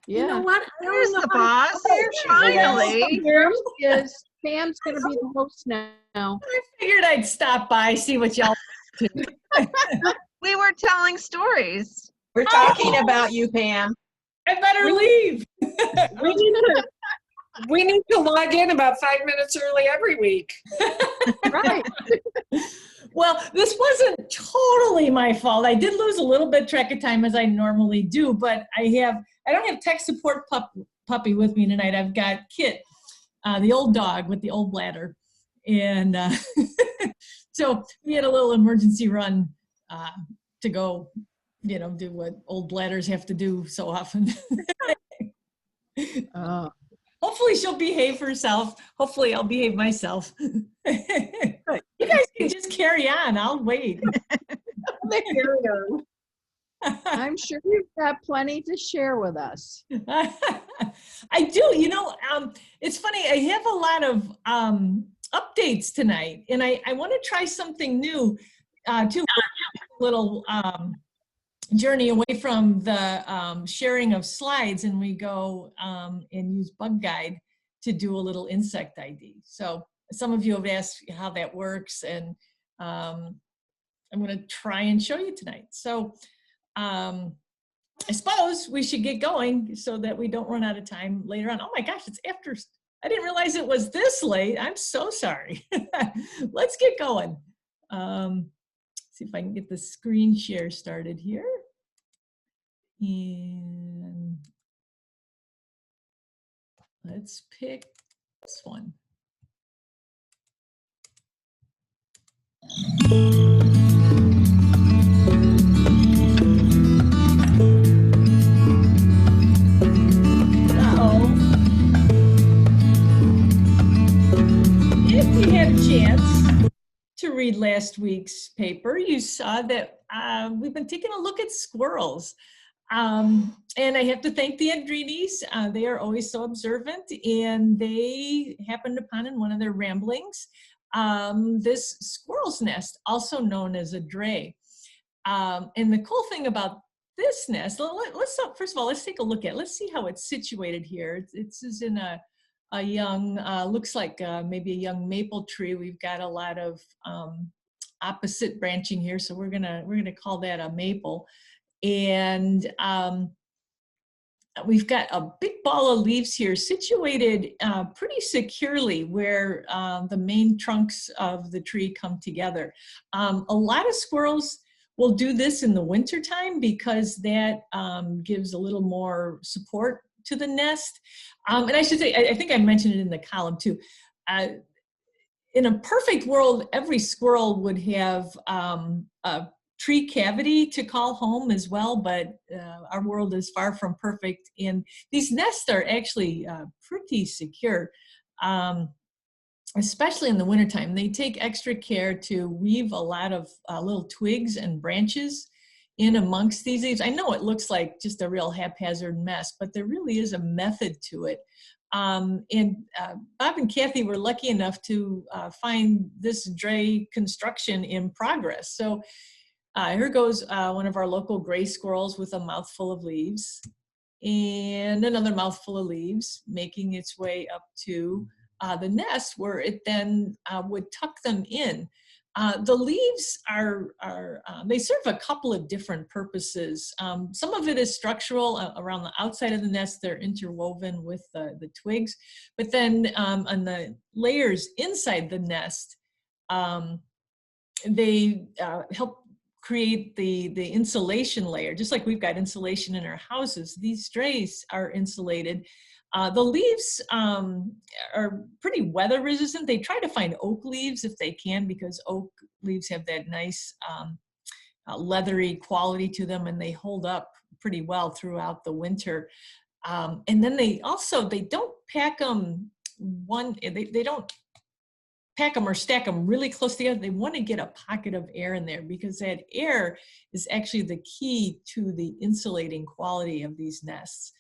Yeah. You know what? I There's don't know the how boss. Finally. Pam's gonna be the host now. I figured I'd stop by, see what y'all We were telling stories. We're talking about you, Pam. I better leave. We need to log in about 5 minutes early every week. Right. Well, this wasn't totally my fault. I did lose a little bit track of time as I normally do, but I don't have tech support puppy with me tonight. I've got Kit, the old dog with the old bladder. And so we had a little emergency run to go, do what old bladders have to do so often. Oh. Hopefully she'll behave herself. Hopefully I'll behave myself. You guys can just carry on. I'll wait. I'm sure you've got plenty to share with us. I do. It's funny. I have a lot of updates tonight, and I want to try something new too. A little journey away from the sharing of slides, and we go and use Bug Guide to do a little insect ID. So some of you have asked how that works, and I'm going to try and show you tonight. So I suppose we should get going so that we don't run out of time later on. Oh my gosh, it's after. I didn't realize it was this late. I'm so sorry. Let's get going. See if I can get the screen share started here. And let's pick this one. If you had a chance to read last week's paper, you saw that we've been taking a look at squirrels. And I have to thank the Dreys. They are always so observant, and they happened upon in one of their ramblings this squirrel's nest, also known as a dray. And the cool thing about this nest, first of all, let's take a look at it. Let's see how it's situated here. It's in a young, looks like maybe a young maple tree. We've got a lot of opposite branching here, so we're gonna call that a maple. And we've got a big ball of leaves here situated pretty securely where the main trunks of the tree come together. A lot of squirrels will do this in the wintertime because that gives a little more support to the nest. And I should say, I think I mentioned it in the column too. In a perfect world, every squirrel would have a tree cavity to call home as well, but our world is far from perfect, and these nests are actually pretty secure, especially in the wintertime. They take extra care to weave a lot of little twigs and branches in amongst these leaves. I know it looks like just a real haphazard mess, but there really is a method to it. And Bob and Kathy were lucky enough to find this dray construction in progress. So here goes one of our local gray squirrels with a mouthful of leaves and another mouthful of leaves, making its way up to the nest where it then would tuck them in. The leaves they serve a couple of different purposes. Some of it is structural around the outside of the nest. They're interwoven with the twigs, but then on the layers inside the nest, they help create the insulation layer. Just like we've got insulation in our houses, these strays are insulated. The leaves are pretty weather resistant. They try to find oak leaves if they can, because oak leaves have that nice leathery quality to them, and they hold up pretty well throughout the winter. And then they don't pack them they don't pack them or stack them really close together. They want to get a pocket of air in there, because that air is actually the key to the insulating quality of these nests.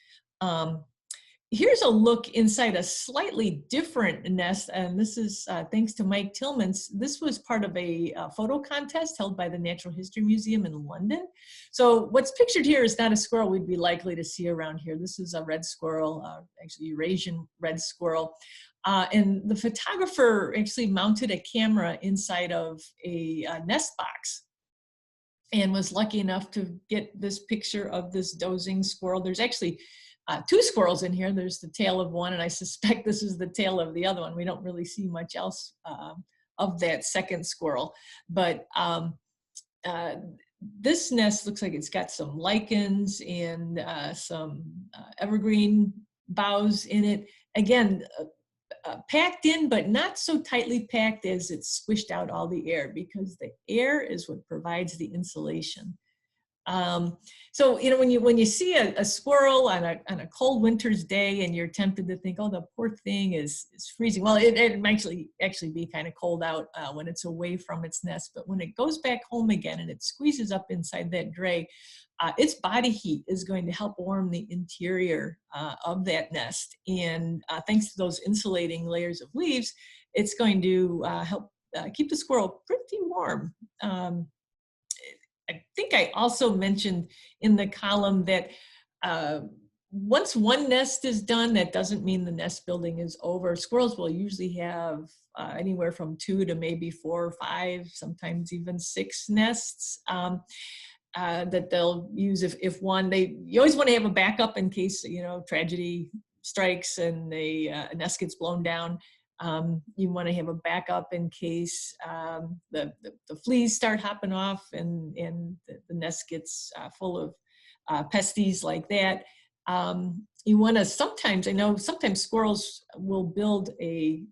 here's a look inside a slightly different nest, and this is thanks to Mike Tillmans. This was part of a photo contest held by the Natural History Museum in London. So what's pictured here is not a squirrel we'd be likely to see around here. This is a red squirrel, actually Eurasian red squirrel. And the photographer actually mounted a camera inside of a nest box and was lucky enough to get this picture of this dozing squirrel. There's actually two squirrels in here. There's the tail of one, and I suspect this is the tail of the other one. We don't really see much else of that second squirrel. But this nest looks like it's got some lichens and some evergreen boughs in it. Again, packed in, but not so tightly packed as it's squished out all the air, because the air is what provides the insulation. So, you know, when you see a squirrel on a cold winter's day and you're tempted to think, oh, the poor thing is freezing. Well, it might actually be kind of cold out when it's away from its nest, but when it goes back home again and it squeezes up inside that dray, its body heat is going to help warm the interior of that nest. And thanks to those insulating layers of leaves, it's going to help keep the squirrel pretty warm. I think I also mentioned in the column that once one nest is done, that doesn't mean the nest building is over. Squirrels will usually have anywhere from 2 to maybe 4 or 5, sometimes even 6 nests that they'll use if one. You always want to have a backup in case, you know, tragedy strikes and a nest gets blown down. You want to have a backup in case the fleas start hopping off and the nest gets full of pesties like that. You want to sometimes squirrels will build a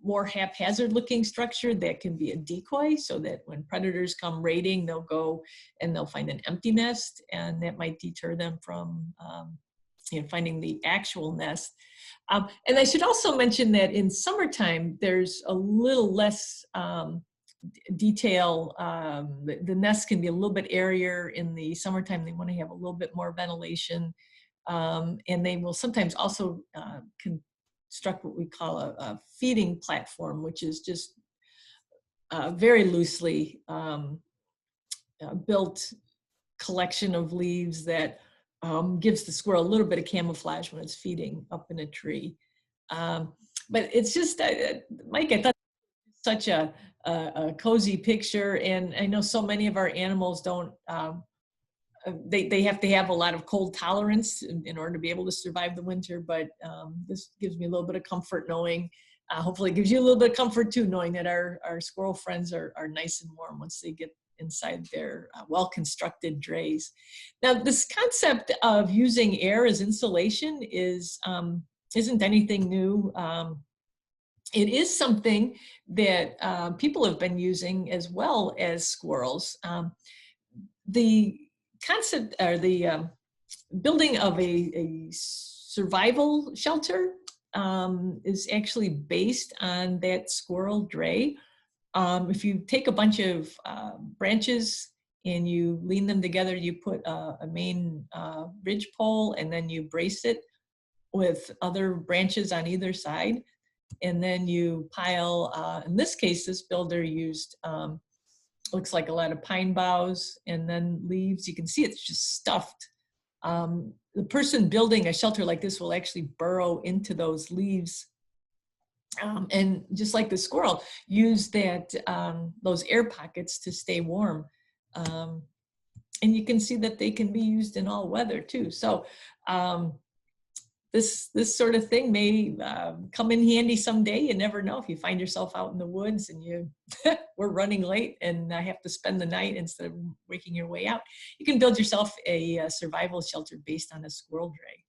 more haphazard looking structure that can be a decoy, so that when predators come raiding, they'll go and they'll find an empty nest, and that might deter them from finding the actual nest. And I should also mention that in summertime, there's a little less detail. The nest can be a little bit airier in the summertime. They want to have a little bit more ventilation. And they will sometimes also construct what we call a feeding platform, which is just very loosely built collection of leaves that gives the squirrel a little bit of camouflage when it's feeding up in a tree. But it's just, Mike, I thought such a cozy picture, and I know so many of our animals don't, they have to have a lot of cold tolerance in order to be able to survive the winter, but this gives me a little bit of comfort knowing, hopefully it gives you a little bit of comfort too, knowing that our squirrel friends are nice and warm once they get inside their well-constructed drays. Now, this concept of using air as insulation isn't anything new. It is something that people have been using as well as squirrels. The concept, or the building of a survival shelter is actually based on that squirrel dray. If you take a bunch of branches and you lean them together, you put a main ridge pole, and then you brace it with other branches on either side. And then you pile, in this case, this builder used, looks like a lot of pine boughs and then leaves. You can see it's just stuffed. The person building a shelter like this will actually burrow into those leaves. And just like the squirrel, use that those air pockets to stay warm. And you can see that they can be used in all weather too. So this sort of thing may come in handy someday. You never know, if you find yourself out in the woods and we're running late and I have to spend the night instead of waking your way out. You can build yourself a survival shelter based on a squirrel dray.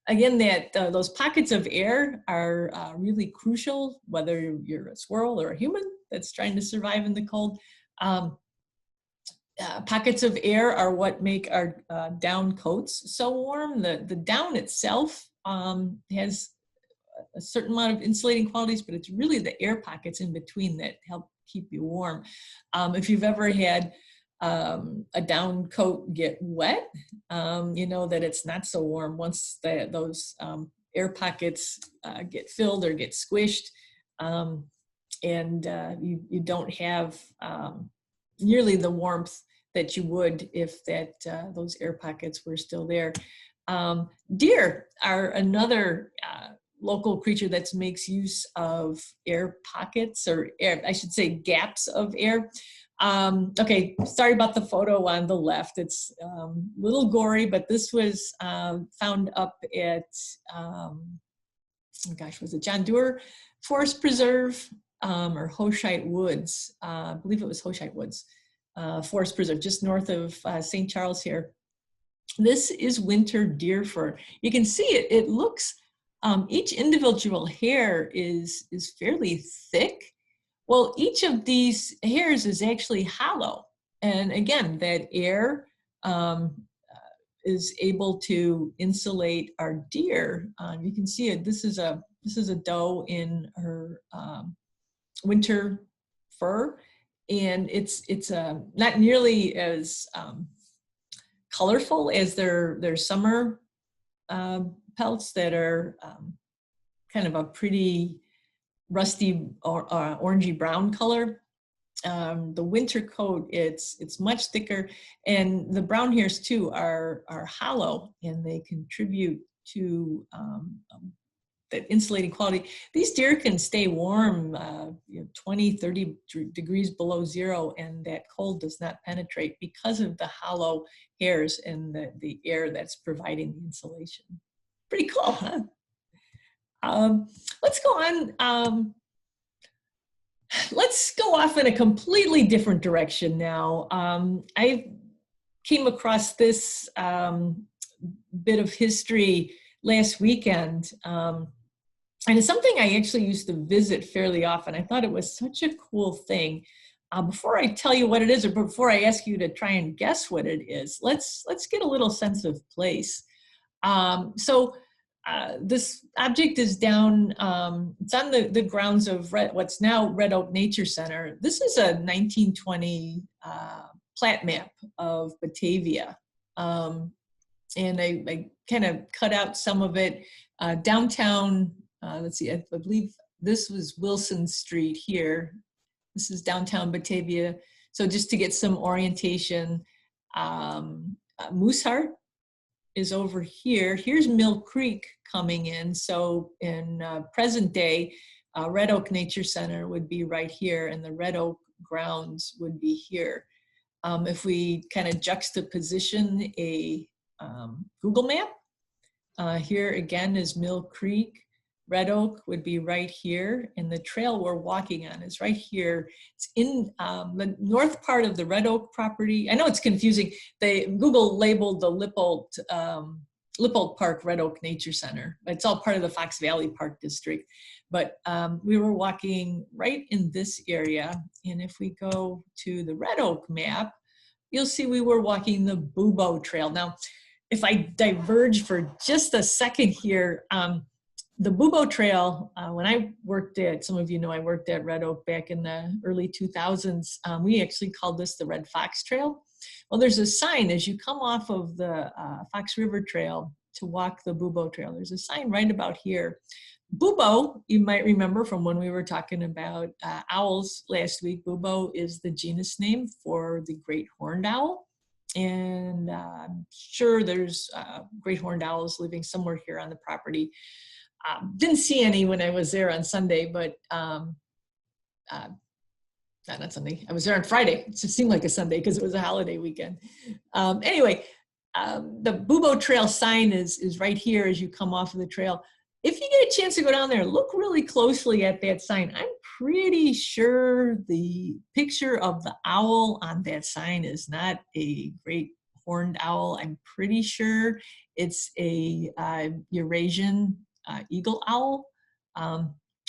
Again, those pockets of air are really crucial, whether you're a squirrel or a human that's trying to survive in the cold. Pockets of air are what make our down coats so warm. The down itself has a certain amount of insulating qualities, but it's really the air pockets in between that help keep you warm. If you've ever had a down coat get wet, you know that it's not so warm once those air pockets get filled or get squished, and you don't have nearly the warmth that you would if those air pockets were still there. Deer are another local creature that makes use of air pockets, or air, I should say gaps of air. Okay, sorry about the photo on the left. It's a little gory, but this was found up at, oh gosh, was it John Dewar Forest Preserve or Hoshite Woods? I believe it was Hoshite Woods Forest Preserve, just north of St. Charles here. This is winter deer fur. You can see it. It looks, each individual hair is fairly thick. Well, each of these hairs is actually hollow. And again, that air is able to insulate our deer. You can see it. This is a doe in her winter fur, and it's not nearly as colorful as their summer pelts that are kind of a pretty rusty or orangey brown color. The winter coat, it's much thicker, and the brown hairs too are hollow, and they contribute to that insulating quality. These deer can stay warm, 20, 30 degrees below zero, and that cold does not penetrate because of the hollow hairs and the air that's providing the insulation. Pretty cool, huh? Let's go on. Let's go off in a completely different direction now. I came across this bit of history last weekend. And it's something I actually used to visit fairly often. I thought it was such a cool thing. Before I tell you what it is, or before I ask you to try and guess what it is, let's get a little sense of place. This object is down, it's on the grounds of what's now Red Oak Nature Center. This is a 1920 plat map of Batavia. And I kind of cut out some of it. Downtown, let's see, I believe this was Wilson Street here. This is downtown Batavia. So just to get some orientation, Mooseheart is over here. Here's Mill Creek coming in. So in present day, Red Oak Nature Center would be right here, and the Red Oak grounds would be here. If we kind of juxtaposition a Google map, here again is Mill Creek. Red Oak would be right here, and the trail we're walking on is right here. It's in the north part of the Red Oak property. I know it's confusing. Google labeled the Lippold Park Red Oak Nature Center. It's all part of the Fox Valley Park District. But we were walking right in this area, and if we go to the Red Oak map, you'll see we were walking the Bubo Trail. Now, if I diverge for just a second here, the Bubo Trail, when I worked at, some of you know I worked at Red Oak back in the early 2000s, we actually called this the Red Fox Trail. Well, there's a sign as you come off of the Fox River Trail to walk the Bubo Trail. There's a sign right about here. Bubo, you might remember from when we were talking about owls last week, Bubo is the genus name for the great horned owl. And I'm sure there's great horned owls living somewhere here on the property. Didn't see any when I was there on Sunday, but not Sunday. I was there on Friday. It just seemed like a Sunday because it was a holiday weekend. Anyway, the Bubo Trail sign is right here as you come off of the trail. If you get a chance to go down there, look really closely at that sign. I'm pretty sure the picture of the owl on that sign is not a great horned owl. I'm pretty sure it's a Eurasian eagle owl.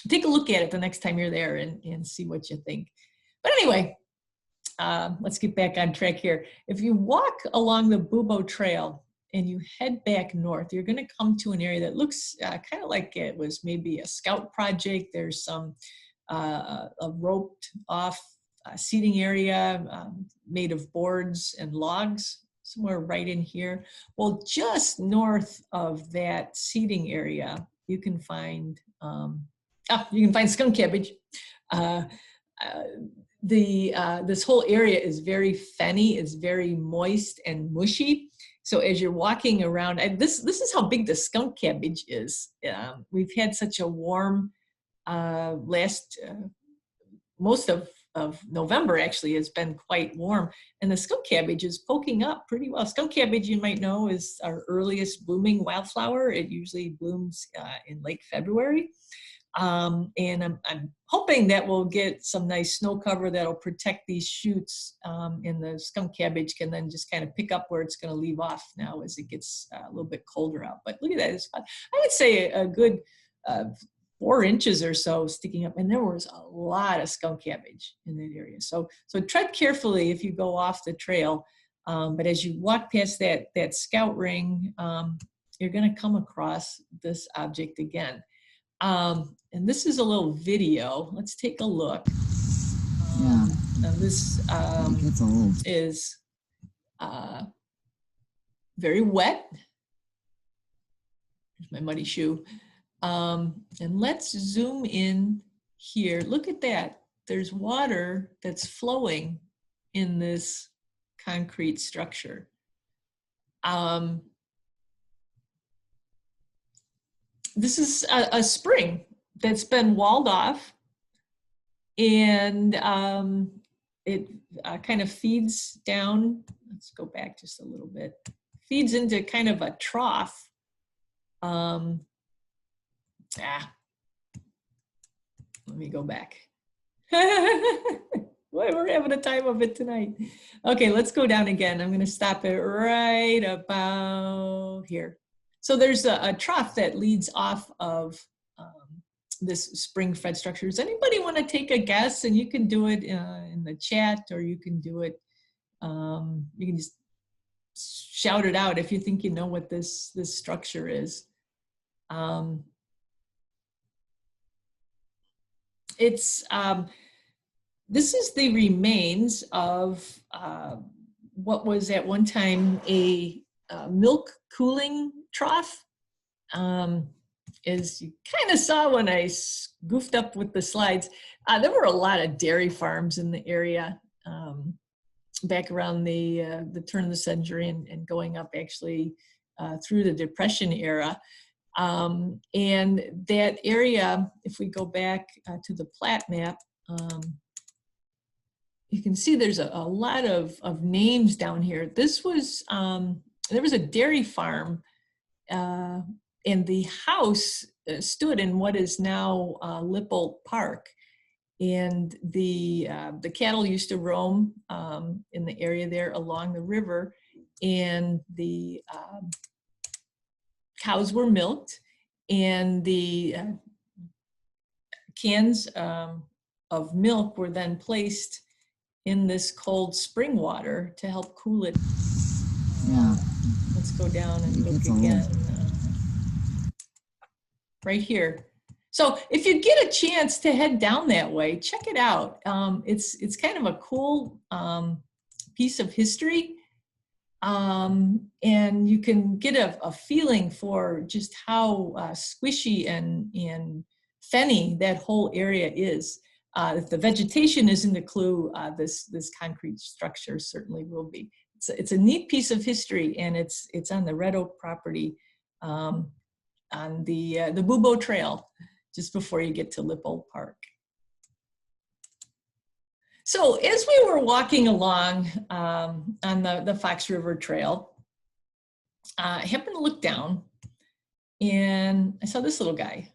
Take a look at it the next time you're there and see what you think. But anyway, let's get back on track here. If you walk along the Bubo Trail and you head back north, you're going to come to an area that looks kind of like it was maybe a scout project. There's some a roped off seating area made of boards and logs, somewhere right in here. Well, just north of that seating area, you can find skunk cabbage. This whole area is very fenny, it's very moist and mushy. So as you're walking around, and this is how big the skunk cabbage is. We've had such a warm most of November actually has been quite warm, and the skunk cabbage is poking up pretty well. Skunk cabbage, you might know, is our earliest blooming wildflower. It usually blooms in late February. And I'm hoping that we'll get some nice snow cover that'll protect these shoots, and the skunk cabbage can then just kind of pick up where it's going to leave off now as it gets a little bit colder out. But look at that, it's fun. I would say a good 4 inches or so sticking up, and there was a lot of skunk cabbage in that area. So tread carefully if you go off the trail, but as you walk past that scout ring, you're going to come across this object again. And this is a little video. Let's take a look. And this is very wet. Here's my muddy shoe. And let's zoom in here. Look at that. There's water that's flowing in this concrete structure. This is a spring that's been walled off, and it kind of feeds down. Let's go back just a little bit. Feeds into kind of a trough. Let me go back. Boy, we're having a time of it tonight. Okay, let's go down again. I'm going to stop it right about here. So there's a trough that leads off of this spring-fed structure. Does anybody want to take a guess? And you can do it in the chat, or you can do it, you can just shout it out if you think you know what this structure is. This is the remains of what was at one time a milk cooling trough. As you kind of saw when I goofed up with the slides, there were a lot of dairy farms in the area back around the turn of the century and going up actually through the Depression era. And that area, if we go back to the plat map, you can see there's a lot of names down here. This was, there was a dairy farm, and the house stood in what is now Lipple Park. And the cattle used to roam in the area there along the river, and the cows were milked, and the cans of milk were then placed in this cold spring water to help cool it. Let's go down and look again. Right here. So if you get a chance to head down that way, check it out. It's kind of a cool piece of history. And you can get a feeling for just how squishy and fenny that whole area is. If the vegetation isn't a clue, this concrete structure certainly will be. It's a neat piece of history, and it's on the Red Oak property on the Bubo Trail, just before you get to Lipple Park. So as we were walking along on the Fox River Trail, I happened to look down, and I saw this little guy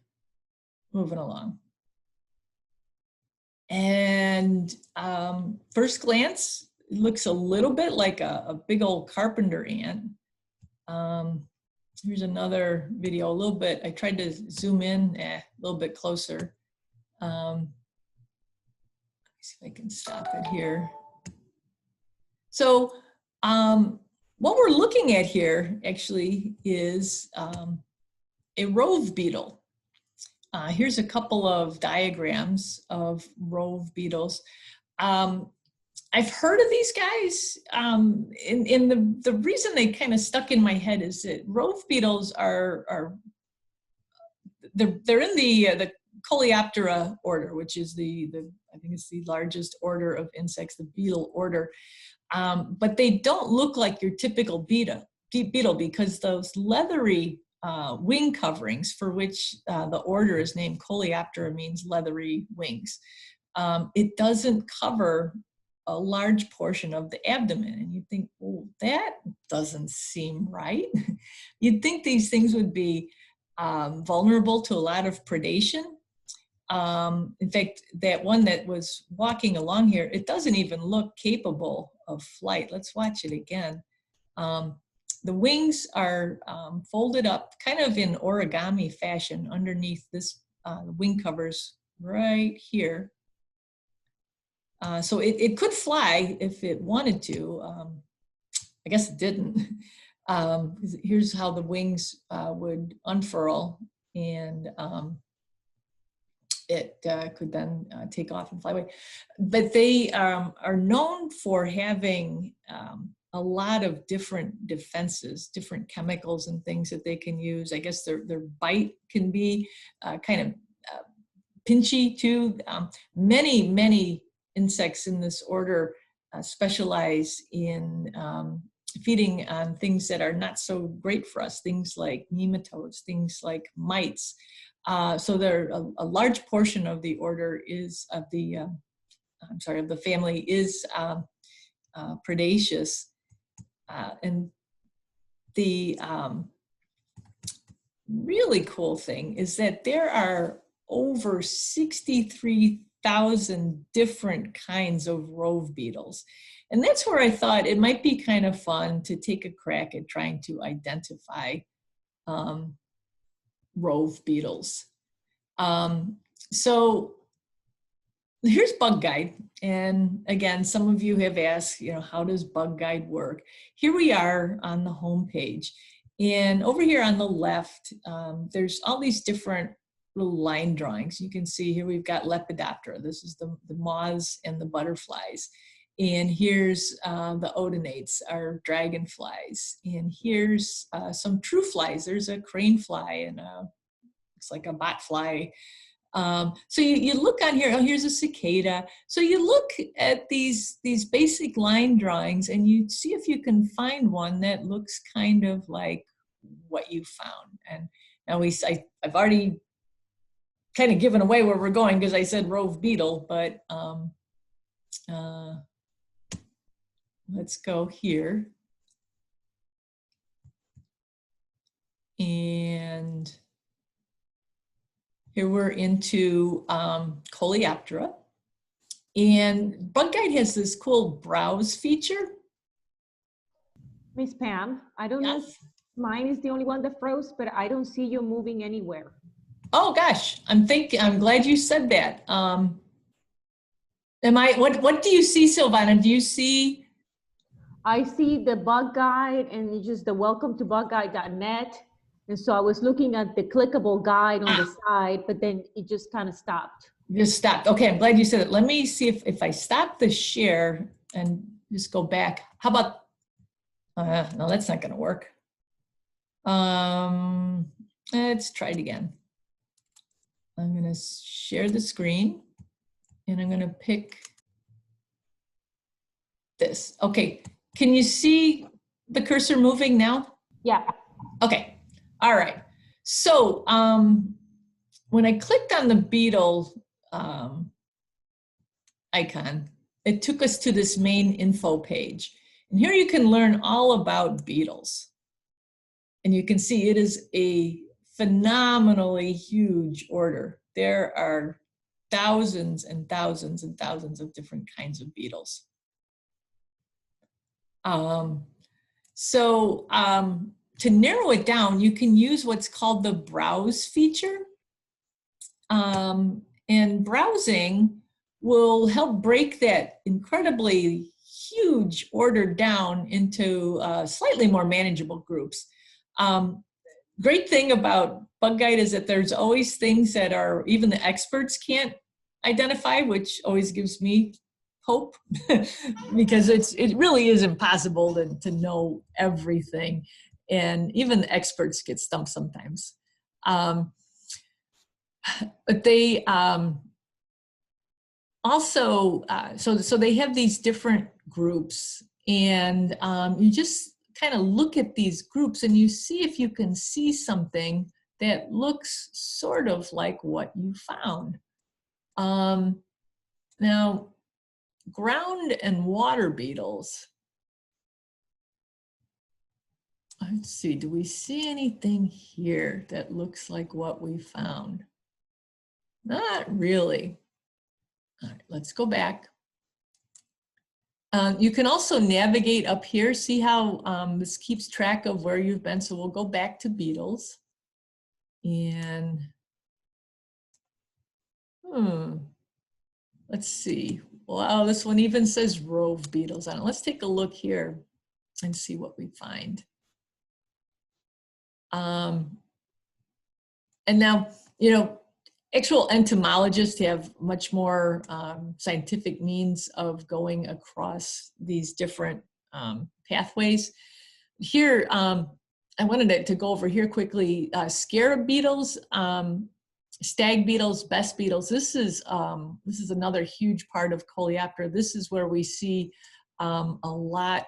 moving along. And first glance, it looks a little bit like a big old carpenter ant. Here's another video, a little bit. I tried to zoom in a little bit closer. Let me see if I can stop it here. So what we're looking at here actually is a Rove beetle. Here's a couple of diagrams of Rove beetles. I've heard of these guys, and the reason they kind of stuck in my head is that Rove beetles they're in the Coleoptera order, which is I think it's the largest order of insects, the beetle order. But they don't look like your typical beetle because those leathery wing coverings, for which the order is named Coleoptera, means leathery wings. It doesn't cover a large portion of the abdomen, and you think, oh, that doesn't seem right. You'd think these things would be vulnerable to a lot of predation. In fact, that one that was walking along here, it doesn't even look capable of flight. Let's watch it again. The wings are folded up kind of in origami fashion underneath this wing covers right here. So it could fly if it wanted to. I guess it didn't. Here's how the wings would unfurl, and it could then take off and fly away. But they are known for having a lot of different defenses, different chemicals and things that they can use. I guess their bite can be kind of pinchy too. Many insects in this order specialize in feeding on things that are not so great for us, things like nematodes, things like mites. So there, a large portion of the order is of the family is predaceous, and the really cool thing is that there are over 63,000 different kinds of Rove beetles. And that's where I thought it might be kind of fun to take a crack at trying to identify Rove beetles. So here's Bug Guide. And again, some of you have asked, how does Bug Guide work? Here we are on the home page. And over here on the left, there's all these different little line drawings. You can see here we've got Lepidoptera. This is the moths and the butterflies. And here's the odonates, our dragonflies. And here's some true flies. There's a crane fly and looks like a botfly. So you look on here, oh, here's a cicada. So you look at these basic line drawings and you see if you can find one that looks kind of like what you found. And now I've already kind of given away where we're going because I said Rove beetle, but let's go here. And here we're into Coleoptera. And Bug Guide has this cool browse feature. Miss Pam, I don't know if mine is the only one that froze, but I don't see you moving anywhere. Oh gosh, I'm glad you said that. What do you see, Silvana? Do you see? I see the Bug Guide and just the welcome to bugguide.net. And so I was looking at the clickable guide on the side, but then it just kind of stopped. Just stopped. Okay, I'm glad you said it. Let me see if I stop the share and just go back. How about, no, that's not gonna work. Let's try it again. I'm gonna share the screen and I'm gonna pick this. Okay, can you see the cursor moving now? Yeah. Okay. All right, so when I clicked on the beetle icon, it took us to this main info page. And here you can learn all about beetles. And you can see it is a phenomenally huge order. There are thousands and thousands and thousands of different kinds of beetles. To narrow it down, you can use what's called the browse feature. And browsing will help break that incredibly huge order down into slightly more manageable groups. Great thing about Bug Guide is that there's always things that are even the experts can't identify, which always gives me hope because it really is impossible to know everything. And even the experts get stumped sometimes. But they also, so they have these different groups, and you just kind of look at these groups and you see if you can see something that looks sort of like what you found. Now, ground and water beetles. Let's see, do we see anything here that looks like what we found? Not really. All right, let's go back. You can also navigate up here. See how this keeps track of where you've been. So we'll go back to beetles. And let's see. Wow, this one even says Rove Beetles on it. Let's take a look here and see what we find. And now, you know, actual entomologists have much more scientific means of going across these different pathways. Here, I wanted to go over here quickly. Scarab beetles, stag beetles, best beetles. This is another huge part of Coleoptera. This is where we see a lot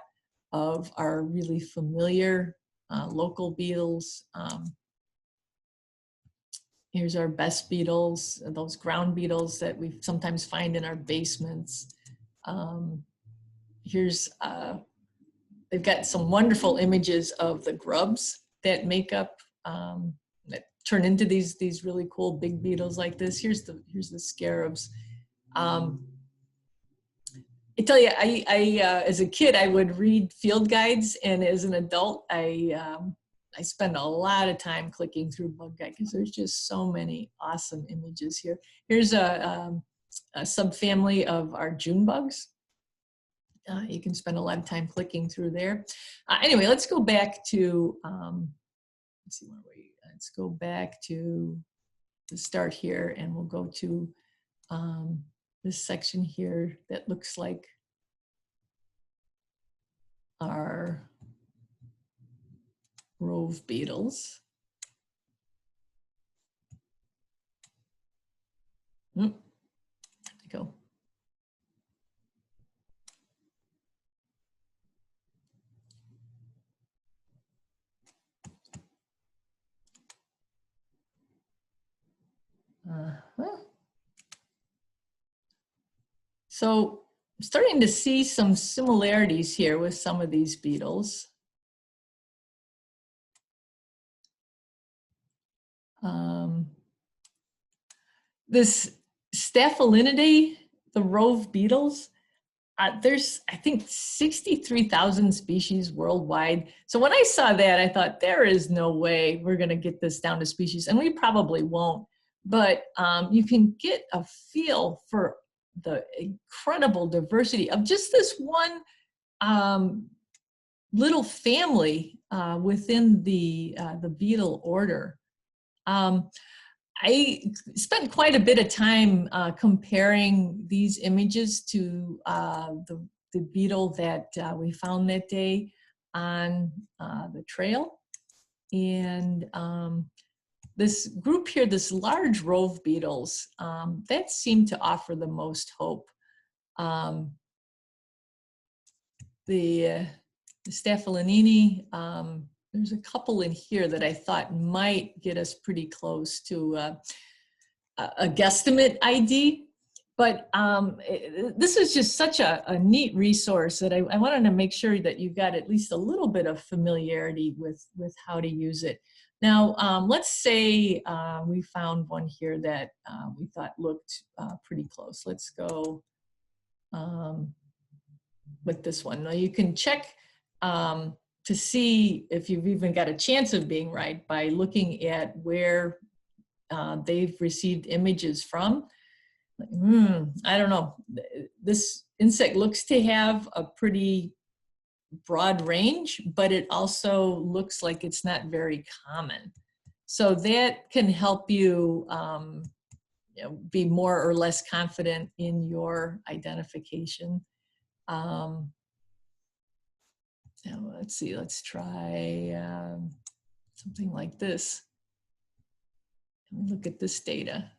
of our really familiar local beetles. Here's our best beetles, those ground beetles that we sometimes find in our basements. Here's, they've got some wonderful images of the grubs that make up, that turn into these really cool big beetles like this. Here's the scarabs. I tell you, I as a kid, I would read field guides, and as an adult, I spend a lot of time clicking through Bug Guide because there's just so many awesome images here. Here's a subfamily of our June bugs. You can spend a lot of time clicking through there. Anyway, let's go back to, let's see, where were we? Let's go back to the start here, and we'll go to this section here that looks like our Rove beetles. There we go. So I'm starting to see some similarities here with some of these beetles. This Staphylinidae, the Rove beetles, there's, I think, 63,000 species worldwide. So when I saw that, I thought, there is no way we're going to get this down to species, and we probably won't. But you can get a feel for the incredible diversity of just this one little family within the beetle order. I spent quite a bit of time comparing these images to the beetle that we found that day on the trail. And this group here, this large Rove beetles, that seemed to offer the most hope. The Staphylinidae, there's a couple in here that I thought might get us pretty close to a guesstimate ID, but this is just such a neat resource that I wanted to make sure that you got at least a little bit of familiarity with how to use it. Now, let's say we found one here that we thought looked pretty close. Let's go with this one. Now you can check to see if you've even got a chance of being right by looking at where they've received images from. I don't know. This insect looks to have a pretty broad range, but it also looks like it's not very common. So that can help you be more or less confident in your identification. Now let's see, let's try something like this. Let me look at this data.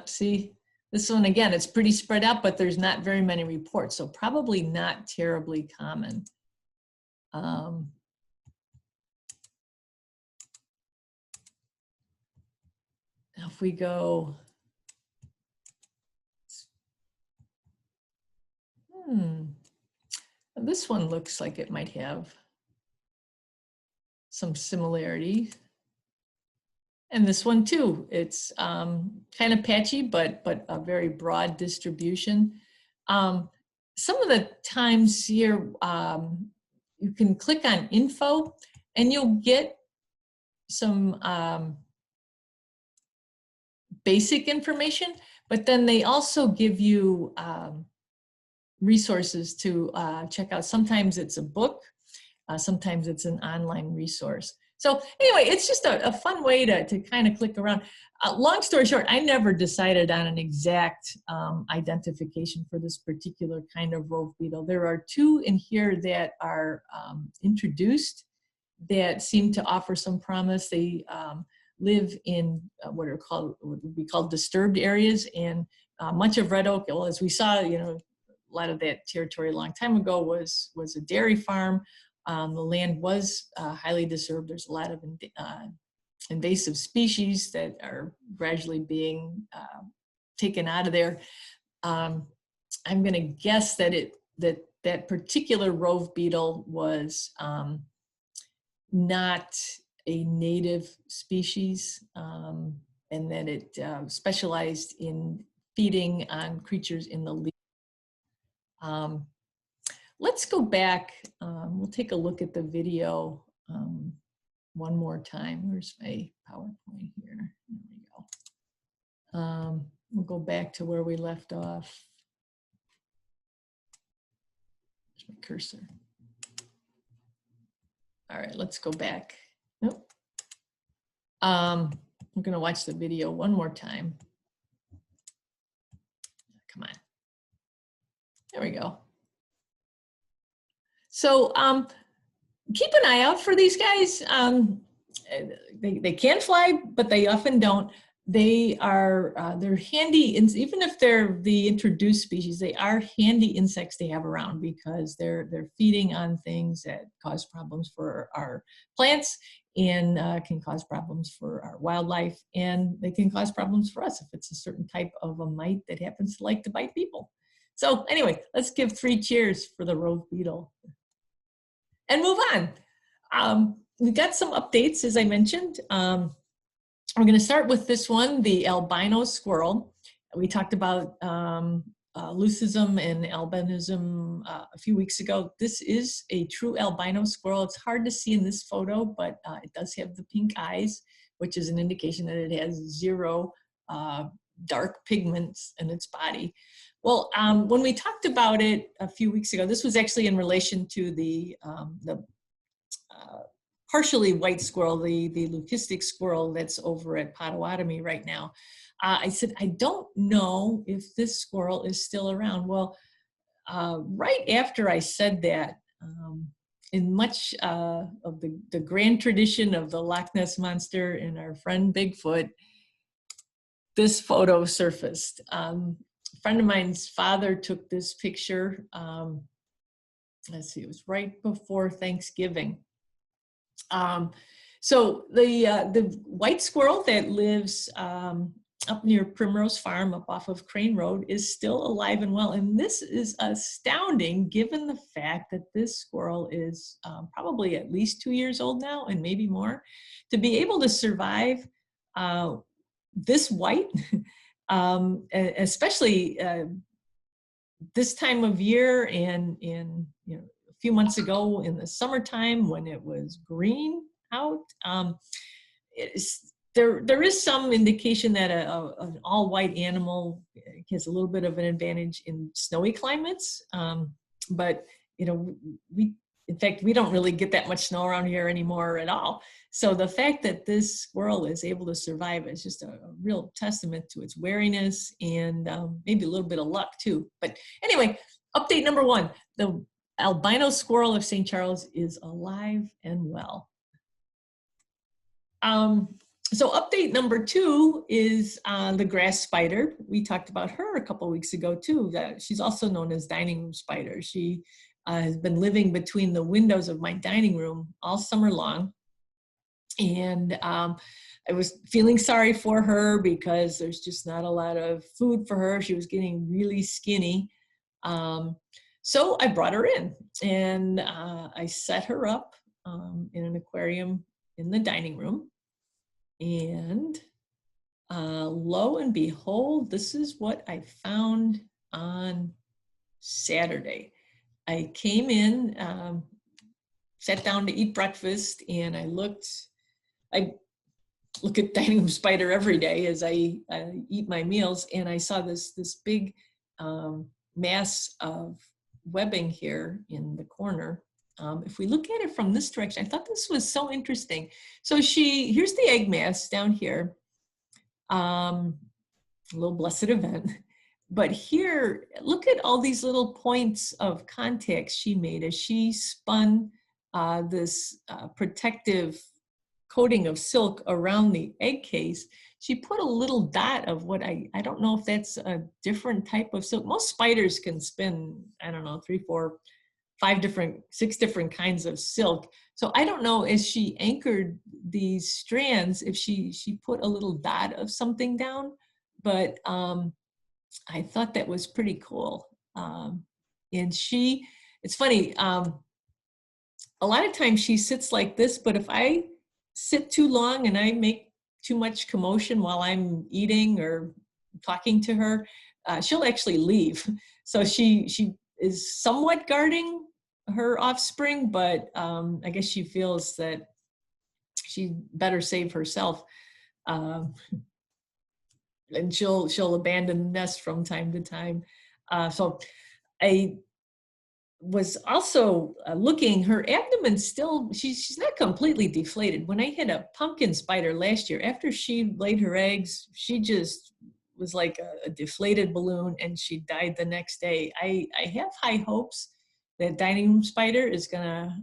See, this one again, it's pretty spread out, but there's not very many reports, so probably not terribly common. Now if we go, this one looks like it might have some similarities. And this one too, it's kind of patchy, but a very broad distribution. Some of the times here, you can click on info and you'll get some basic information, but then they also give you resources to check out. Sometimes it's a book, sometimes it's an online resource. So anyway, it's just a fun way to kind of click around. Long story short, I never decided on an exact identification for this particular kind of Rove beetle. There are two in here that are introduced that seem to offer some promise. They live in what would be called disturbed areas, and much of red oak, well, as we saw, a lot of that territory a long time ago was a dairy farm. The land was highly disturbed. There's a lot of invasive species that are gradually being taken out of there. I'm going to guess that that particular Rove beetle was not a native species, and that it specialized in feeding on creatures in the leaf. Let's go back. We'll take a look at the video one more time. Where's my PowerPoint here? There we go. We'll go back to where we left off. There's my cursor. All right, let's go back. Nope. I'm going to watch the video one more time. Come on. There we go. So keep an eye out for these guys. They can fly, but they often don't. They're handy, even if they're the introduced species, they are handy insects to have around because they're feeding on things that cause problems for our plants and can cause problems for our wildlife, and they can cause problems for us if it's a certain type of a mite that happens to like to bite people. So anyway, let's give 3 cheers for the Rove beetle. And move on. We got some updates, as I mentioned. We're going to start with this one, the albino squirrel. We talked about leucism and albinism a few weeks ago. This is a true albino squirrel. It's hard to see in this photo, but it does have the pink eyes, which is an indication that it has 0 dark pigments in its body. Well, when we talked about it a few weeks ago, this was actually in relation to the partially white squirrel, the leucistic squirrel that's over at Potawatomi right now. I said, I don't know if this squirrel is still around. Well, right after I said that, in much of the grand tradition of the Loch Ness Monster and our friend Bigfoot, this photo surfaced. A friend of mine's father took this picture. Let's see, it was right before Thanksgiving. So the white squirrel that lives up near Primrose Farm, up off of Crane Road, is still alive and well. And this is astounding given the fact that this squirrel is probably at least 2 years old now and maybe more. To be able to survive this white, especially this time of year and a few months ago in the summertime when it was green out, there is some indication that an all-white animal has a little bit of an advantage in snowy climates. But we in fact, we don't really get that much snow around here anymore at all. So the fact that this squirrel is able to survive is just a real testament to its wariness and maybe a little bit of luck too. But anyway, update number 1, the albino squirrel of St. Charles is alive and well. So update number 2 is the grass spider. We talked about her a couple weeks ago too. She's also known as dining room spider. She has been living between the windows of my dining room all summer long. And I was feeling sorry for her because there's just not a lot of food for her. She was getting really skinny. So I brought her in and I set her up in an aquarium in the dining room. And lo and behold, this is what I found on Saturday. I came in, sat down to eat breakfast, and I look at dining room spider every day as I eat my meals, and I saw this big mass of webbing here in the corner. If we look at it from this direction, I thought this was so interesting. So here's the egg mass down here, a little blessed event. But here, look at all these little points of contacts she made as she spun this protective coating of silk around the egg case. She put a little dot of what I don't know if that's a different type of silk. Most spiders can spin, I don't know, 3, 4, 6 different kinds of silk. So I don't know, as she anchored these strands, if she put a little dot of something down, but I thought that was pretty cool. And it's funny, a lot of times she sits like this, but if I sit too long and I make too much commotion while I'm eating or talking to her, she'll actually leave. So she is somewhat guarding her offspring, but I guess she feels that she better save herself. And she'll abandon the nest from time to time. So I was also looking, her abdomen still, she's not completely deflated. When I had a pumpkin spider last year, after she laid her eggs, she just was like a deflated balloon and she died the next day. I have high hopes that dining room spider is gonna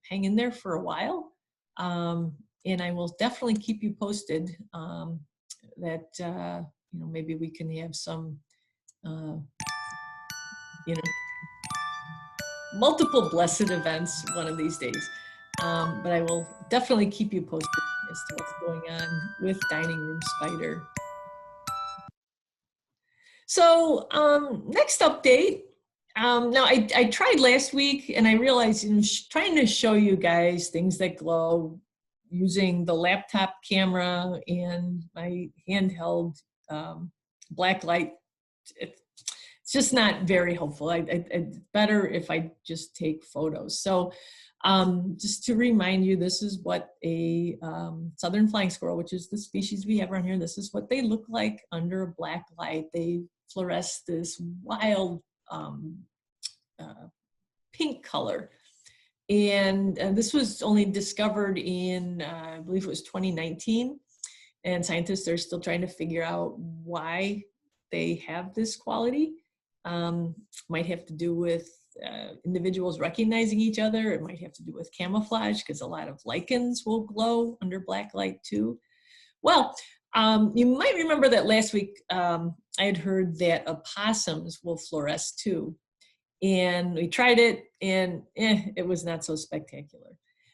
hang in there for a while. And I will definitely keep you posted that maybe we can have some multiple blessed events one of these days. But I will definitely keep you posted as to what's going on with dining room spider. So next update. Now I tried last week and I realized trying to show you guys things that glow using the laptop camera and my handheld black light, it's just not very helpful. It's better if I just take photos. So just to remind you, this is what a southern flying squirrel, which is the species we have around here, this is what they look like under a black light. They fluoresce this wild pink color. And this was only discovered in, I believe it was 2019. And scientists are still trying to figure out why they have this quality. Might have to do with individuals recognizing each other. It might have to do with camouflage because a lot of lichens will glow under black light too. Well, you might remember that last week I had heard that opossums will fluoresce too. And we tried it and it was not so spectacular.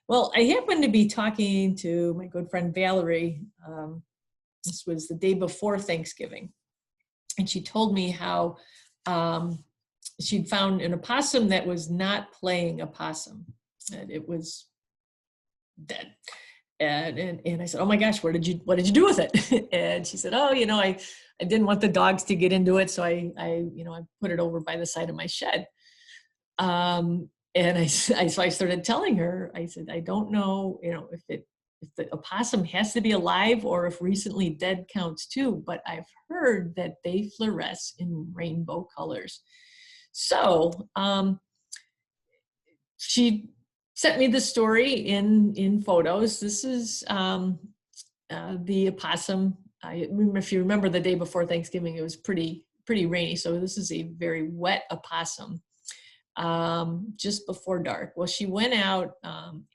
Well, I happened to be talking to my good friend Valerie. This was the day before Thanksgiving. And she told me how she'd found an opossum that was not playing opossum. And it was dead. And I said, oh my gosh, what did you do with it? And she said, oh, I didn't want the dogs to get into it. So I put it over by the side of my shed. And so I started telling her, I said, I don't know, if the opossum has to be alive or if recently dead counts too, but I've heard that they fluoresce in rainbow colors. So she sent me the story in photos. This is the opossum. If you remember the day before Thanksgiving, it was pretty rainy. So this is a very wet opossum just before dark. Well, she went out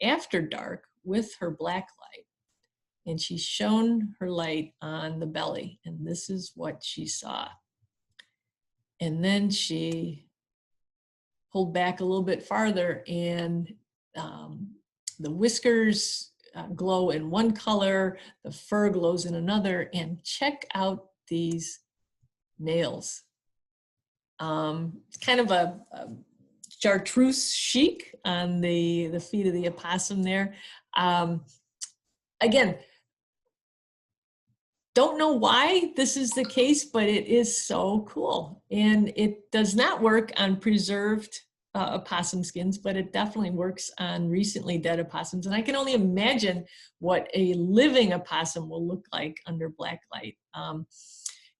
after dark with her black light, and she shone her light on the belly, and this is what she saw. And then she pulled back a little bit farther, and the whiskers glow in one color, the fur glows in another, and check out these nails. It's kind of a chartreuse chic on the feet of the opossum there. Again, don't know why this is the case, but it is so cool. And it does not work on preserved opossum skins, but it definitely works on recently dead opossums. And I can only imagine what a living opossum will look like under black light.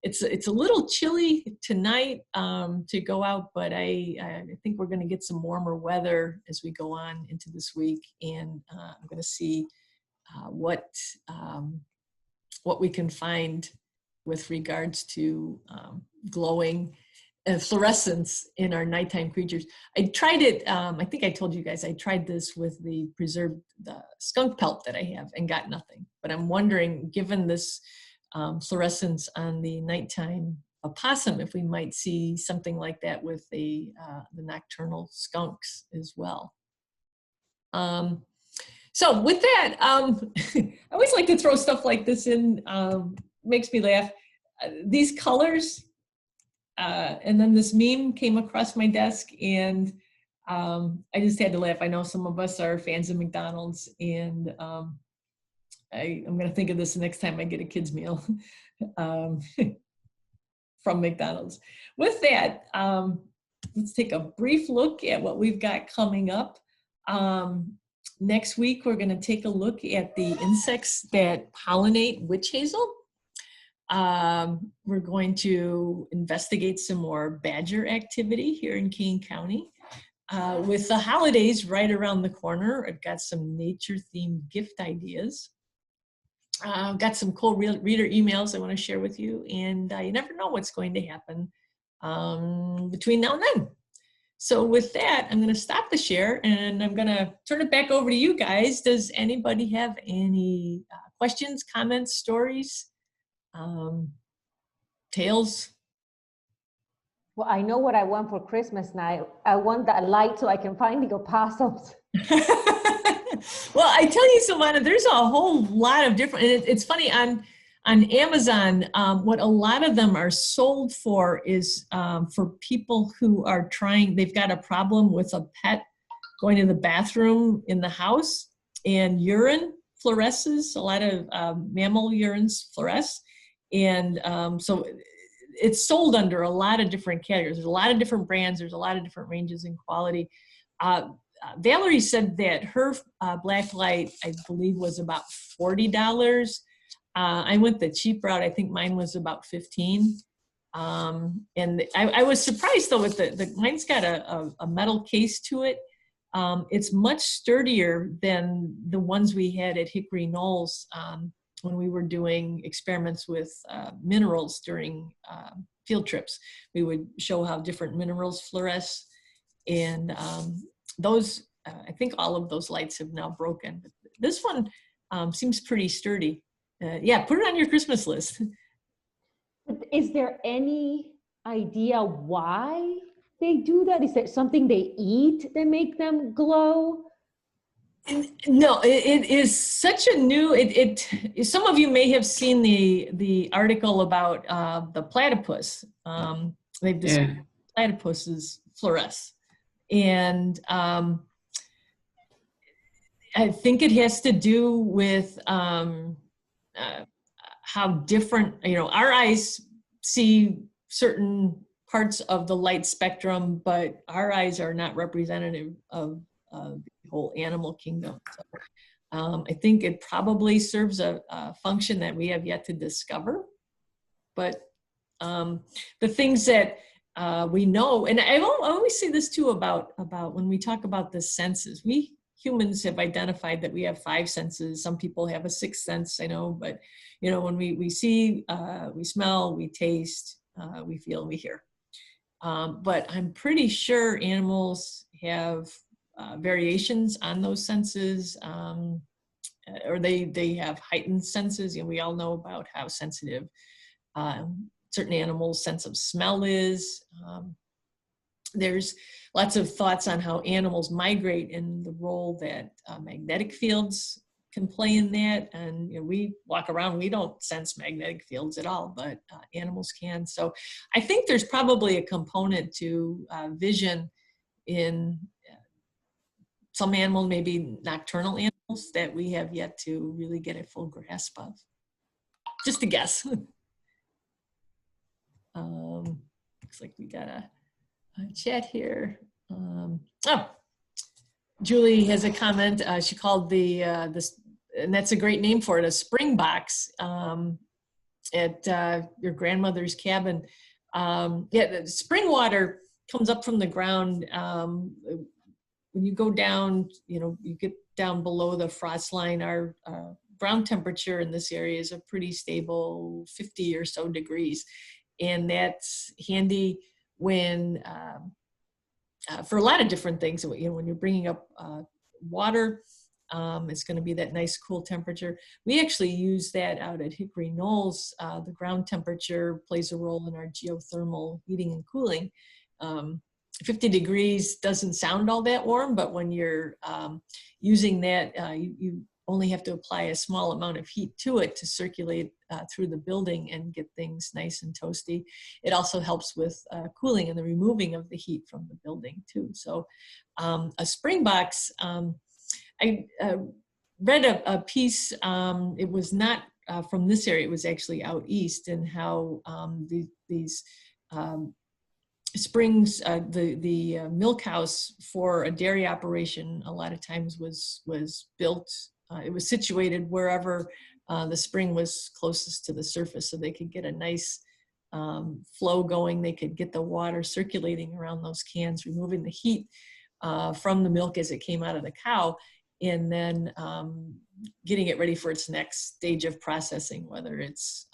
It's a little chilly tonight to go out, but I think we're going to get some warmer weather as we go on into this week, and I'm going to see what we can find with regards to glowing fluorescence in our nighttime creatures. I tried it, I think I told you guys, I tried this with the skunk pelt that I have and got nothing. But I'm wondering, given this fluorescence on the nighttime opossum, if we might see something like that with the nocturnal skunks as well. So with that, I always like to throw stuff like this in, makes me laugh. These colors, and then this meme came across my desk, and I just had to laugh. I know some of us are fans of McDonald's, and I'm gonna think of this the next time I get a kid's meal from McDonald's. With that, let's take a brief look at what we've got coming up. Next week, we're going to take a look at the insects that pollinate witch hazel. We're going to investigate some more badger activity here in Kane County. With the holidays right around the corner, I've got some nature-themed gift ideas. I've got some cool reader emails I want to share with you, and you never know what's going to happen between now and then. So with that, I'm going to stop the share, and I'm going to turn it back over to you guys. Does anybody have any questions, comments, stories, tales? Well, I know what I want for Christmas now. I want that light so I can find the opossums. Well, I tell you, Silvana, there's a whole lot of different, and it's funny, on Amazon, what a lot of them are sold for is for people who are they've got a problem with a pet going to the bathroom in the house, and urine fluoresces, a lot of mammal urines fluoresce. And so it's sold under a lot of different categories. There's a lot of different brands. There's a lot of different ranges in quality. Valerie said that her black light, I believe, was about $40. I went the cheap route. I think mine was about $15. And I was surprised though with mine's got a metal case to it. It's much sturdier than the ones we had at Hickory Knolls when we were doing experiments with minerals during field trips. We would show how different minerals fluoresce, and those, I think all of those lights have now broken. But this one seems pretty sturdy. Yeah, put it on your Christmas list. Is there any idea why they do that? Is there something they eat that make them glow? No, it is such a new, some of you may have seen the article about the platypus. They've described platypuses fluoresce. And I think it has to do with how different, our eyes see certain parts of the light spectrum, but our eyes are not representative of the whole animal kingdom. So, I think it probably serves a function that we have yet to discover. But the things that we know, and I always say this too about when we talk about the senses, we humans have identified that we have 5 senses. Some people have a 6th sense, I know, but you know, when we see, we smell, we taste, we feel, we hear. But I'm pretty sure animals have variations on those senses, or they have heightened senses. You know, we all know about how sensitive certain animals' sense of smell is. There's lots of thoughts on how animals migrate and the role that magnetic fields can play in that. And you know, we walk around, we don't sense magnetic fields at all, but animals can. So I think there's probably a component to vision in some animals, maybe nocturnal animals, that we have yet to really get a full grasp of. Just a guess. Looks like we got a chat here. Oh, Julie has a comment. She called this, and that's a great name for it, a spring box at your grandmother's cabin. Yeah, the spring water comes up from the ground. When you go down, you know, you get down below the frost line. Our ground temperature in this area is a pretty stable 50 or so degrees. And that's handy when, for a lot of different things. You know, when you're bringing up water, it's going to be that nice cool temperature. We actually use that out at Hickory Knolls. The ground temperature plays a role in our geothermal heating and cooling. 50 degrees doesn't sound all that warm, but when you're using that, you only have to apply a small amount of heat to it to circulate through the building and get things nice and toasty. It also helps with cooling and the removing of the heat from the building too. So a spring box, I read a piece, it was not from this area, it was actually out east, and how these springs, the milk house for a dairy operation a lot of times was built, it was situated wherever the spring was closest to the surface, so they could get a nice flow going. They could get the water circulating around those cans, removing the heat from the milk as it came out of the cow, and then getting it ready for its next stage of processing, whether it's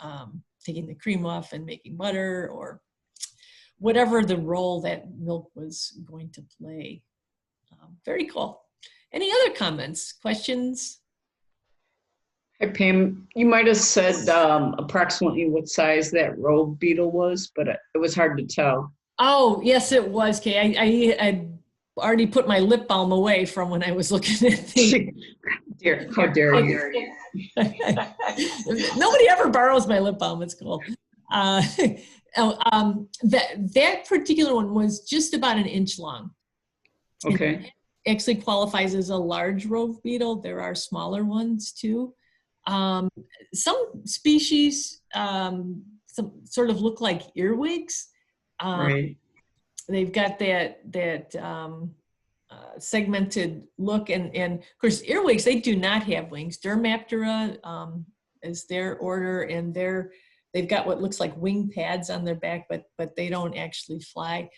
taking the cream off and making butter, or whatever the role that milk was going to play. Very cool. Any other comments, questions? Hi, Pam. You might have said approximately what size that Rove beetle was, but it was hard to tell. Oh, yes, it was, Kay. I already put my lip balm away from when I was looking at the... How dare you? Nobody ever borrows my lip balm. It's cool. That particular one was just about an inch long. Okay. It actually qualifies as a large Rove beetle. There are smaller ones too. Some species some sort of look like earwigs. Right. They've got that segmented look, and of course earwigs, they do not have wings. Dermaptera is their order, and they've got what looks like wing pads on their back, but they don't actually fly.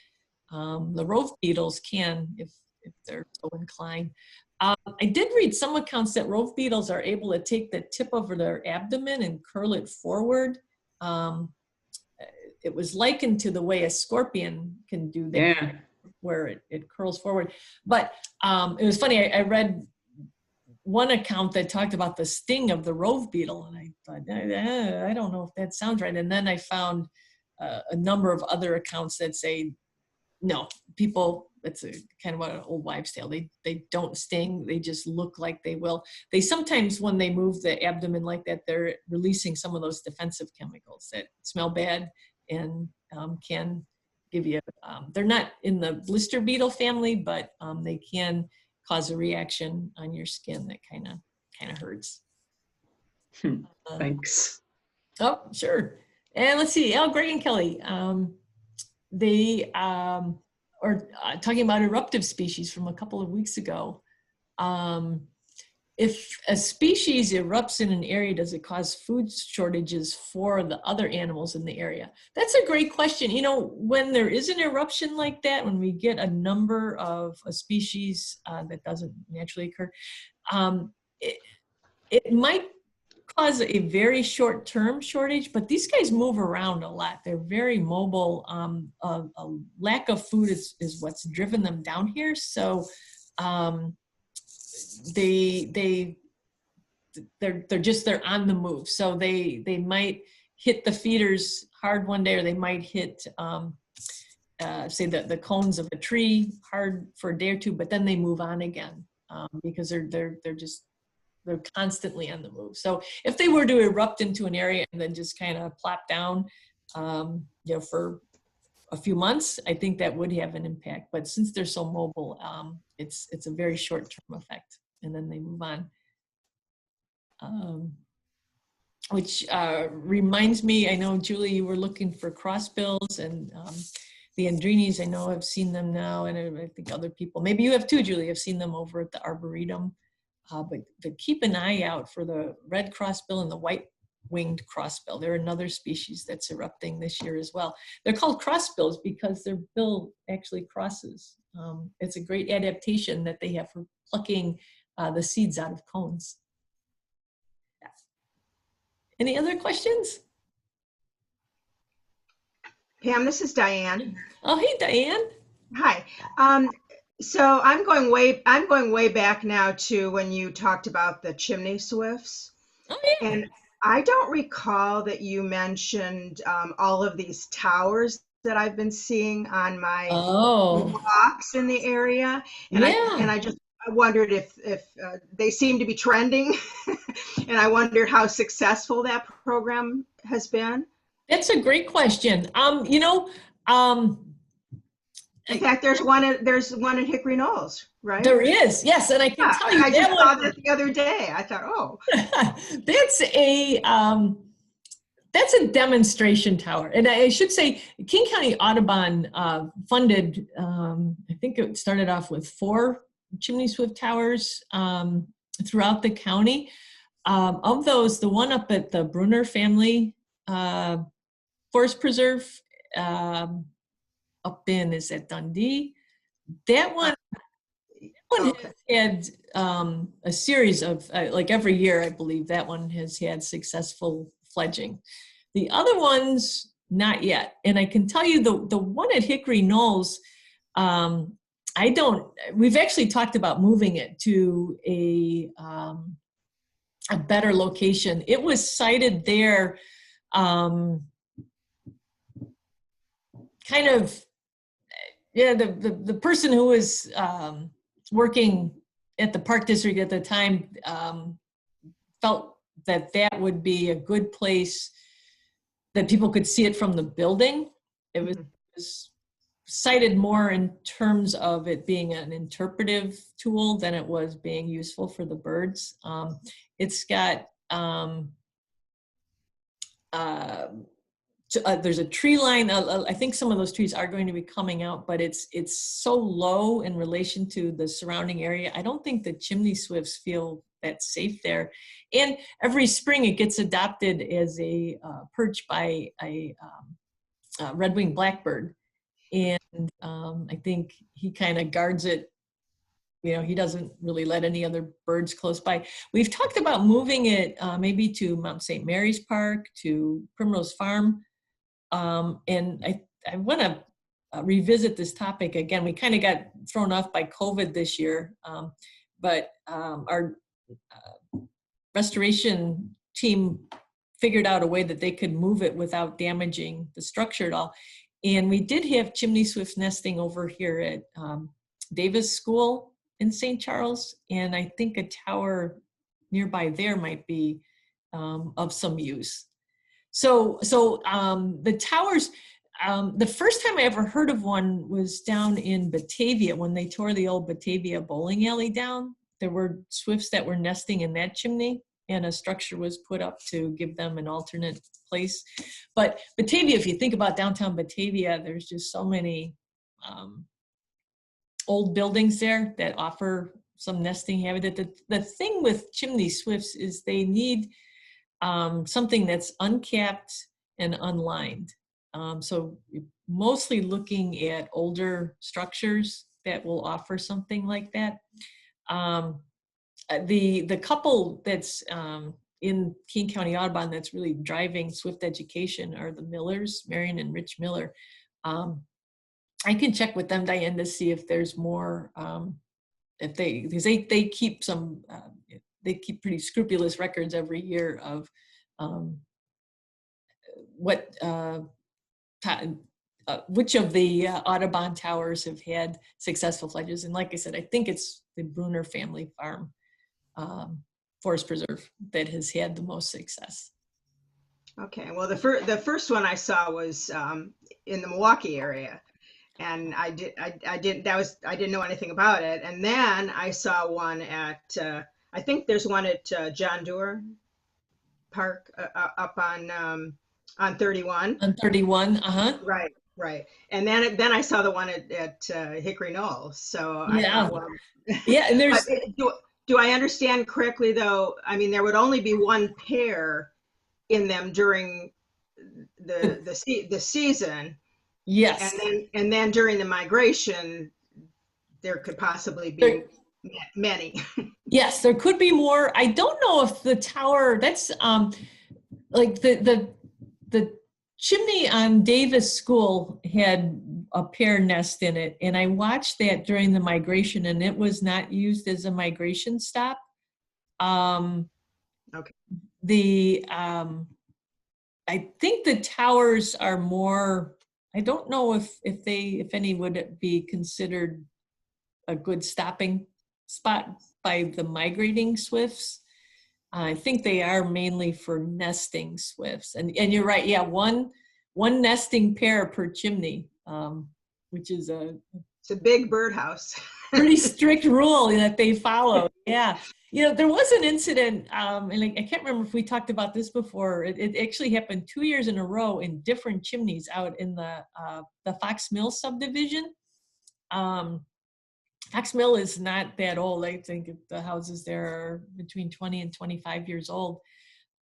The Rove beetles can, if they're so inclined. I did read some accounts that Rove beetles are able to take the tip of their abdomen and curl it forward. It was likened to the way a scorpion can do that, Yeah. where it curls forward. But it was funny, I read one account that talked about the sting of the Rove beetle, and I thought, I don't know if that sounds right. And then I found a number of other accounts that say, no, people, it's a kind of an old wives' tale. They don't sting. They just look like they will. They sometimes, when they move the abdomen like that, they're releasing some of those defensive chemicals that smell bad and can give you, they're not in the blister beetle family, but they can cause a reaction on your skin that kind of hurts. Thanks. Oh, sure. And let's see, Greg and Kelly, they are talking about eruptive species from a couple of weeks ago. if a species erupts in an area, does it cause food shortages for the other animals in the area? That's a great question. You know, when there is an eruption like that, when we get a number of a species that doesn't naturally occur, it might cause a very short-term shortage, but these guys move around a lot. They're very mobile. A lack of food is what's driven them down here. So they're on the move. So they might hit the feeders hard one day, or they might hit say the cones of a tree hard for a day or two, but then they move on again because they're constantly on the move. So if they were to erupt into an area and then just kind of plop down, you know, for a few months, I think that would have an impact. But since they're so mobile, it's a very short-term effect, and then they move on. Which reminds me, I know, Julie, you were looking for crossbills, and the Andrinis, I know I've seen them now, and I think other people, maybe you have too, Julie, I've seen them over at the Arboretum. But keep an eye out for the red crossbill and the white-winged crossbill. They're another species that's erupting this year as well. They're called crossbills because their bill actually crosses. It's a great adaptation that they have for plucking the seeds out of cones. Yeah. Any other questions? Pam, this is Diane. Oh, hey, Diane. Hi. So I'm going way back now to when you talked about the chimney swifts. Oh, yeah. And I don't recall that you mentioned all of these towers that I've been seeing on my walks in the area. And I wondered if they seem to be trending, and I wondered how successful that program has been. That's a great question. You know, in fact, there's one at Hickory Knolls, right? There is, yes, and I can tell you I just saw that the other day. I thought, oh, that's a demonstration tower, and I should say, King County Audubon funded. I think it started off with 4 chimney swift towers throughout the county. Of those, the one up at the Brunner Family Forest Preserve. Up in is at Dundee. That one has had a series of like every year, I believe that one has had successful fledging. The other ones, not yet. And I can tell you the one at Hickory Knolls, we've actually talked about moving it to a better location. It was sited there kind of, yeah, the person who was working at the park district at the time felt that that would be a good place that people could see it from the building. It was cited more in terms of it being an interpretive tool than it was being useful for the birds. It's got there's a tree line. I think some of those trees are going to be coming out, but it's so low in relation to the surrounding area. I don't think the chimney swifts feel that safe there. And every spring it gets adopted as a perch by a red-winged blackbird. And I think he kind of guards it. You know, he doesn't really let any other birds close by. We've talked about moving it maybe to Mount St. Mary's Park, to Primrose Farm. And I want to revisit this topic again. We kind of got thrown off by COVID this year, but our restoration team figured out a way that they could move it without damaging the structure at all. And we did have chimney swift nesting over here at Davis School in St. Charles, and I think a tower nearby there might be of some use. So the towers, the first time I ever heard of one was down in Batavia when they tore the old Batavia bowling alley down. There were swifts that were nesting in that chimney, and a structure was put up to give them an alternate place. But Batavia, if you think about downtown Batavia, there's just so many old buildings there that offer some nesting habitat. The thing with chimney swifts is they need something that's uncapped and unlined. So mostly looking at older structures that will offer something like that. The couple that's in King County Audubon that's really driving swift education are the Millers, Marion and Rich Miller. I can check with them, Diane, to see if there's more, if because they keep some, they keep pretty scrupulous records every year of which of the Audubon towers have had successful fledges. And like I said, I think it's the Bruner family farm forest preserve that has had the most success. Okay, well, the first one I saw was in the Milwaukee area, and I didn't know anything about it. And then I saw one at I think there's one at John Doerr Park up on 31. On 31, Right, right. And then I saw the one at Hickory Knoll. So yeah, I thought, well, yeah. And there's do I understand correctly though? I mean, there would only be one pair in them during the season. Yes. And then during the migration, there could possibly be many. Yes, there could be more. I don't know if the tower, that's like the chimney on Davis School had a pair nest in it, and I watched that during the migration, and it was not used as a migration stop. Okay. I think the towers are more, I don't know if any would be considered a good stopping spot by the migrating swifts. I think they are mainly for nesting swifts. And you're right, yeah, one nesting pair per chimney, which is it's a big birdhouse. pretty strict rule that they follow. Yeah. You know, there was an incident, and I can't remember if we talked about this before. It actually happened 2 years in a row in different chimneys out in the Fox Mill subdivision. Fox Mill is not that old. I think the houses there are between 20 and 25 years old.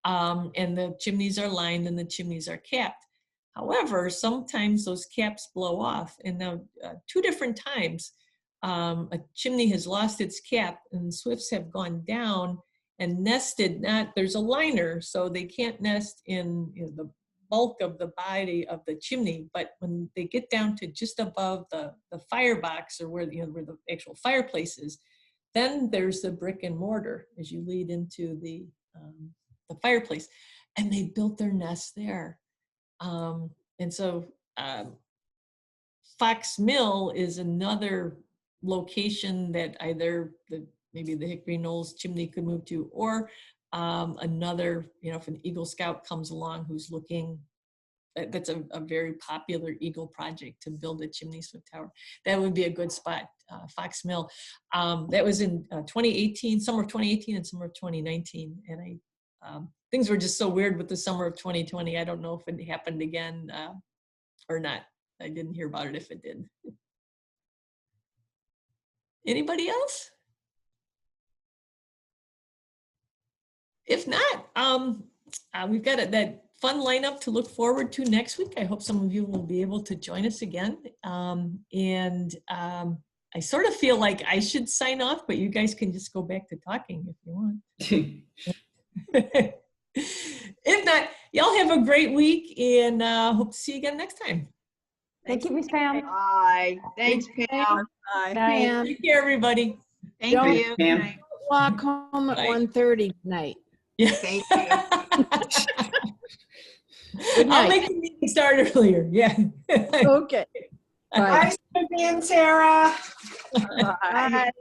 And the chimneys are lined and the chimneys are capped. However, sometimes those caps blow off. And now 2 different times, a chimney has lost its cap and swifts have gone down and nested. There's a liner, so they can't nest in the bulk of the body of the chimney, but when they get down to just above the firebox, or where where the actual fireplace is, then there's the brick and mortar as you lead into the fireplace, and they built their nest there. And so Fox Mill is another location that either maybe the Hickory Knolls chimney could move to, or another, if an Eagle Scout comes along who's looking, that's a very popular Eagle project to build a chimney swift tower. That would be a good spot, Fox Mill. That was in 2018, summer of 2018 and summer of 2019. And things were just so weird with the summer of 2020. I don't know if it happened again or not. I didn't hear about it if it did. Anybody else? If not, we've got that fun lineup to look forward to next week. I hope some of you will be able to join us again. I sort of feel like I should sign off, but you guys can just go back to talking if you want. If not, y'all have a great week, and hope to see you again next time. Thank you, Miss Pam. Bye. Thanks, Pam. Bye. Take care, everybody. Thank you. Pam. Walk home at Bye. 1:30 tonight. Yeah. Thank you. Good I'll night. make the meeting start earlier. Yeah. Okay. Bye. Bye, Sophie and Sarah. Bye.